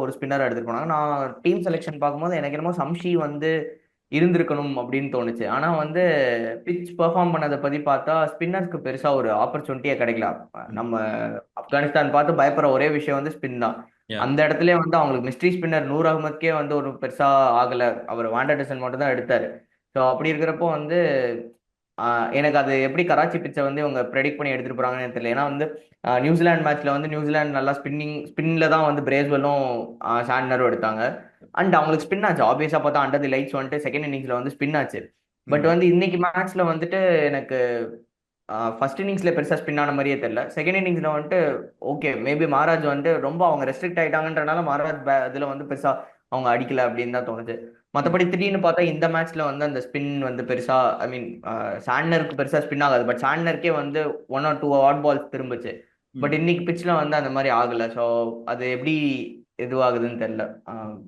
ஒரு ஸ்பின்னர் எடுத்துட்டு போனாங்க. நான் டீம் செலெக்ஷன் பார்க்கும்போது எனக்கு என்னமோ சம்ஷி வந்து இருந்திருக்கணும் அப்படின்னு தோணுச்சு. ஆனா வந்து பிச் பெர்ஃபார்ம் பண்ணதை பத்தி பார்த்தா ஸ்பின்னர்ஸ்க்கு பெருசா ஒரு ஆப்பர்ச்சுனிட்டியே கிடைக்கல. ம். நம்ம ஆப்கானிஸ்தான் பார்த்து பயப்படுற ஒரே விஷயம் வந்து ஸ்பின் தான். யா. அந்த இடத்துல வந்து அவங்களுக்கு மிஸ்ட்ரி ஸ்பின்னர் நூர் அகமதுக்கே வந்து ஒரு பெருசா ஆகல. அவர் வாண்டர்டசன் மட்டும் தான் எடுத்தாரு. ஸோ அப்படி இருக்கிறப்போ வந்து எனக்கு அது எப்படி கராச்சி பிச்சை வந்து இவங்க ப்ரெடிக்ட் பண்ணி எடுத்துட்டு போறாங்கன்னு தெரியல. ஏன்னா வந்து நியூசிலாந்து மேட்ச்ல வந்து நியூசிலாந்து நல்லா ஸ்பின்ல தான் வந்து பிரேஸ்வெல்லும் சாண்ட்னரும் எடுத்தாங்க. அண்ட் அவங்களுக்கு ஸ்பின் ஆச்சு. ஆப்வியஸா பார்த்தா அண்டர் தி லைட்ஸ் வந்துட்டு செகண்ட் இன்னிங்ஸ்ல வந்து ஸ்பின் ஆச்சு. பட் ம். வந்து இன்னைக்கு மேட்ச்ல வந்துட்டு எனக்கு ஃபர்ஸ்ட் இன்னிங்ஸ்ல பெருசா ஸ்பின் ஆன மாதிரியே தெரியல. செகண்ட் இன்னிங்ஸ்ல வந்துட்டு ஓகே மேபி மகாராஜ் வந்துட்டு ரொம்ப அவங்க ரெஸ்ட்ரிக்ட் ஆயிட்டாங்கன்றனால மகாராஜ் இதுல வந்து பெருசா அவங்க அடிக்கல அப்படின்னு தான் தோணுச்சு. ம். மற்றபடி திடீர்னு பார்த்தா இந்த மேட்ச்ல வந்து அந்த ஸ்பின் வந்து பெருசா ஐ மீன் சாண்ட்னருக்கு பெருசா ஸ்பின் ஆகாது. பட் சாண்ட்னருக்கே வந்து 1 or 2 ஆட் பால்ஸ் திரும்பிச்சு. பட் ம். இன்னைக்கு பிச்ல வந்து அந்த மாதிரி ஆகல. ஸோ அது எப்படி இதுவாகுதுன்னு தெரியல.